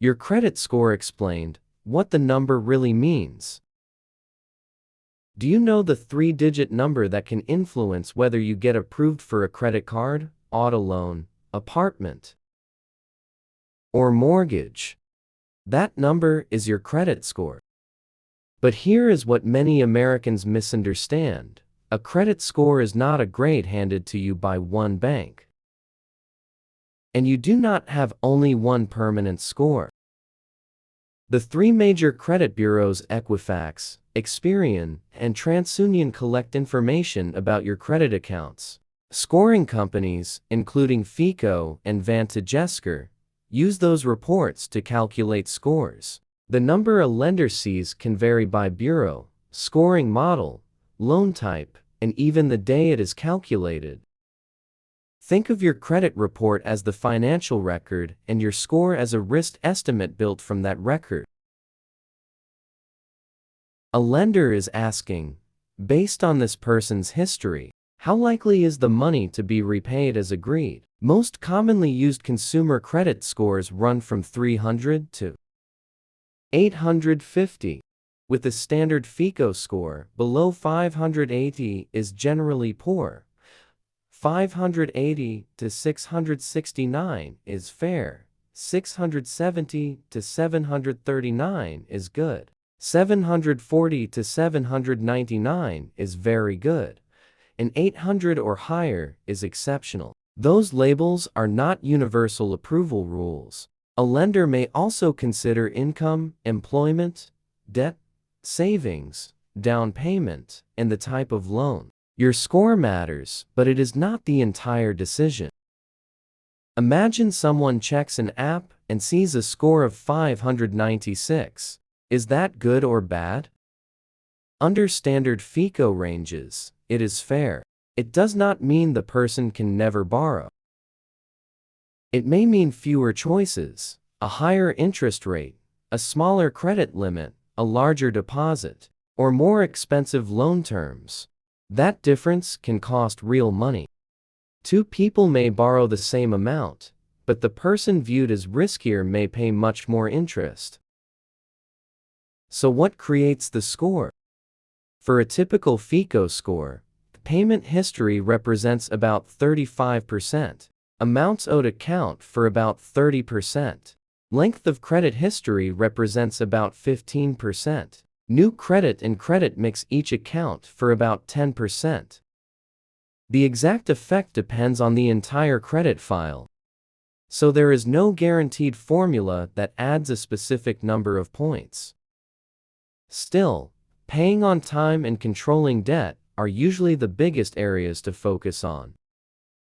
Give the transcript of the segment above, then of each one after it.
Your credit score explained what the number really means. Do you know the 3-digit number that can influence whether you get approved for a credit card, auto loan, apartment, or mortgage? That number is your credit score. But here is what many Americans misunderstand. A credit score is not a grade handed to you by one bank. And you do not have only one permanent score. The three major credit bureaus Equifax, Experian, and TransUnion collect information about your credit accounts. Scoring companies, including FICO and VantageScore, use those reports to calculate scores. The number a lender sees can vary by bureau, scoring model, loan type, and even the day it is calculated. Think of your credit report as the financial record and your score as a risk estimate built from that record. A lender is asking, based on this person's history, how likely is the money to be repaid as agreed? Most commonly used consumer credit scores run from 300 to 850, with the standard FICO score below 580 is generally poor. 580 to 669 is fair. 670 to 739 is good. 740 to 799 is very good. And 800 or higher is exceptional. Those labels are not universal approval rules. A lender may also consider income, employment, debt, savings, down payment, and the type of loan. Your score matters, but it is not the entire decision. Imagine someone checks an app and sees a score of 596. Is that good or bad? Under standard FICO ranges, it is fair. It does not mean the person can never borrow. It may mean fewer choices, a higher interest rate, a smaller credit limit, a larger deposit, or more expensive loan terms. That difference can cost real money. Two people may borrow the same amount, but the person viewed as riskier may pay much more interest. So what creates the score? For a typical FICO score, payment history represents about 35%. Amounts owed account for about 30%. Length of credit history represents about 15%. New credit and credit mix each account for about 10%. The exact effect depends on the entire credit file. So there is no guaranteed formula that adds a specific number of points. Still, paying on time and controlling debt are usually the biggest areas to focus on.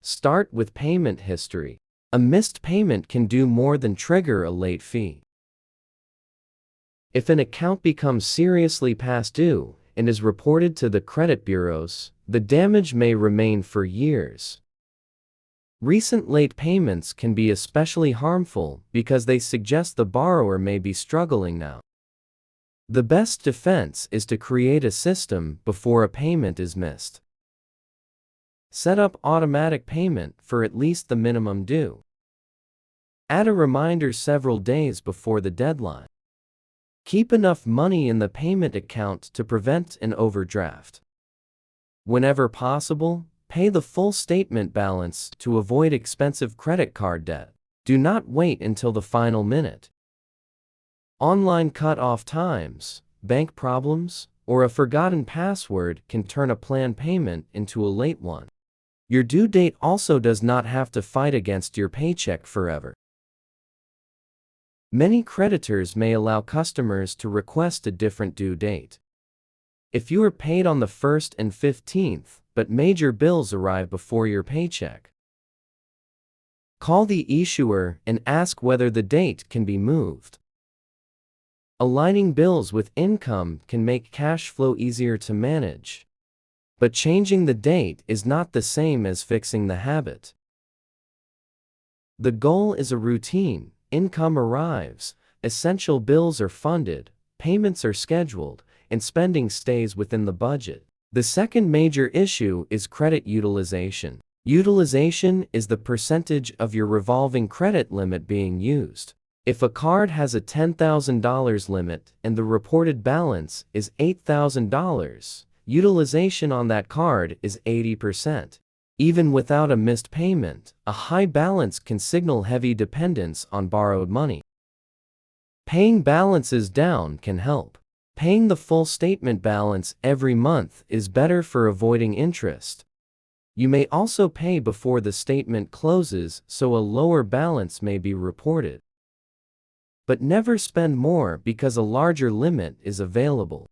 Start with payment history. A missed payment can do more than trigger a late fee. If an account becomes seriously past due and is reported to the credit bureaus, the damage may remain for years. Recent late payments can be especially harmful because they suggest the borrower may be struggling now. The best defense is to create a system before a payment is missed. Set up automatic payment for at least the minimum due. Add a reminder several days before the deadline. Keep enough money in the payment account to prevent an overdraft. Whenever possible, pay the full statement balance to avoid expensive credit card debt. Do not wait until the final minute. Online cut-off times, bank problems, or a forgotten password can turn a planned payment into a late one. Your due date also does not have to fight against your paycheck forever. Many creditors may allow customers to request a different due date. If you are paid on the 1st and 15th, but major bills arrive before your paycheck, call the issuer and ask whether the date can be moved. Aligning bills with income can make cash flow easier to manage. But changing the date is not the same as fixing the habit. The goal is a routine. Income arrives, essential bills are funded, payments are scheduled, and spending stays within the budget. The second major issue is credit utilization. Utilization is the percentage of your revolving credit limit being used. If a card has a $10,000 limit and the reported balance is $8,000, utilization on that card is 80%. Even without a missed payment, a high balance can signal heavy dependence on borrowed money. Paying balances down can help. Paying the full statement balance every month is better for avoiding interest. You may also pay before the statement closes, so a lower balance may be reported. But never spend more because a larger limit is available.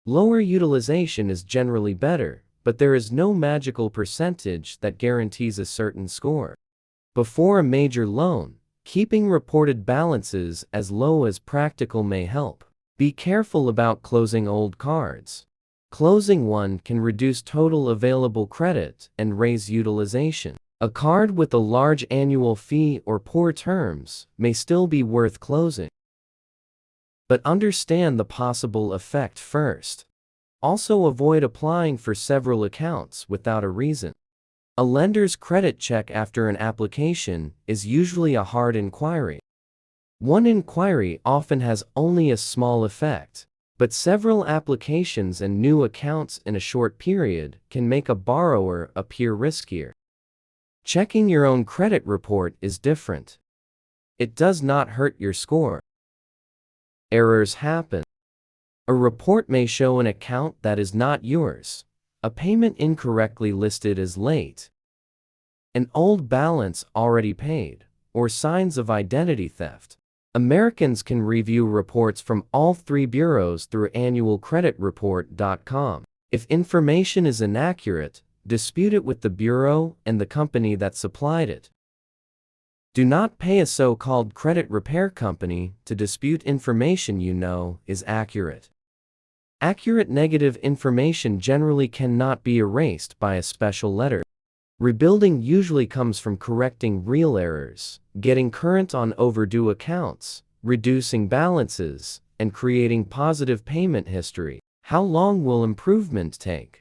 Lower utilization is generally better, but there is no magical percentage that guarantees a certain score. Before a major loan, keeping reported balances as low as practical may help. Be careful about closing old cards. Closing one can reduce total available credit and raise utilization. A card with a large annual fee or poor terms may still be worth closing. But understand the possible effect first. Also avoid applying for several accounts without a reason. A lender's credit check after an application is usually a hard inquiry. One inquiry often has only a small effect, but several applications and new accounts in a short period can make a borrower appear riskier. Checking your own credit report is different. It does not hurt your score. Errors happen. A report may show an account that is not yours, a payment incorrectly listed as late, an old balance already paid, or signs of identity theft. Americans can review reports from all three bureaus through annualcreditreport.com. If information is inaccurate, dispute it with the bureau and the company that supplied it. Do not pay a so-called credit repair company to dispute information you know is accurate. Accurate negative information generally cannot be erased by a special letter. Rebuilding usually comes from correcting real errors, getting current on overdue accounts, reducing balances, and creating positive payment history. How long will improvement take?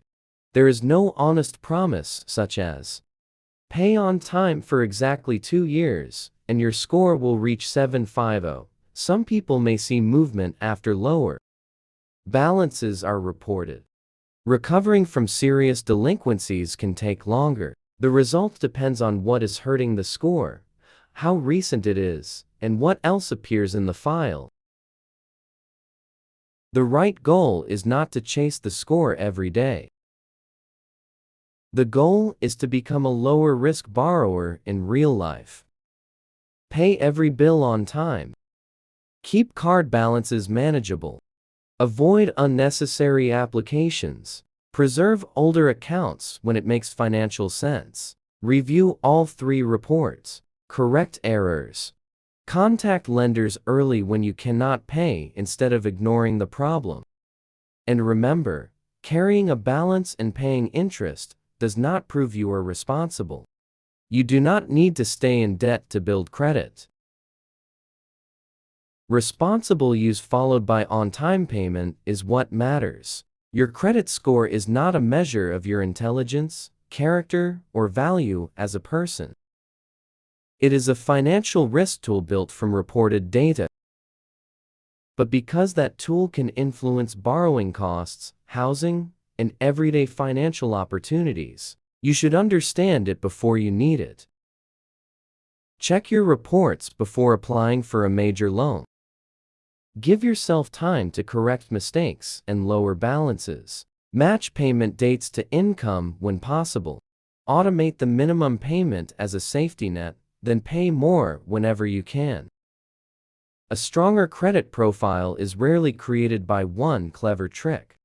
There is no honest promise such as, pay on time for exactly 2 years, and your score will reach 750. Some people may see movement after lower balances are reported. Recovering from serious delinquencies can take longer. The result depends on what is hurting the score, how recent it is, and what else appears in the file. The right goal is not to chase the score every day. The goal is to become a lower-risk borrower in real life. Pay every bill on time. Keep card balances manageable. Avoid unnecessary applications. Preserve older accounts when it makes financial sense. Review all three reports. Correct errors. Contact lenders early when you cannot pay instead of ignoring the problem. And remember, carrying a balance and paying interest does not prove you are responsible. You do not need to stay in debt to build credit. Responsible use followed by on-time payment is what matters. Your credit score is not a measure of your intelligence, character, or value as a person. It is a financial risk tool built from reported data. But because that tool can influence borrowing costs, housing, and everyday financial opportunities, you should understand it before you need it. Check your reports before applying for a major loan. Give yourself time to correct mistakes and lower balances. Match payment dates to income when possible. Automate the minimum payment as a safety net, then pay more whenever you can. A stronger credit profile is rarely created by one clever trick.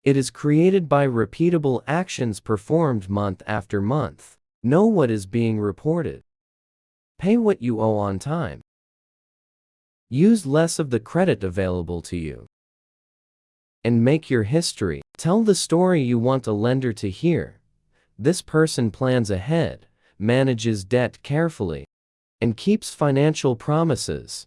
It is created by repeatable actions performed month after month. Know what is being reported. Pay what you owe on time. Use less of the credit available to you. And make your history. Tell the story you want a lender to hear. This person plans ahead, manages debt carefully, and keeps financial promises.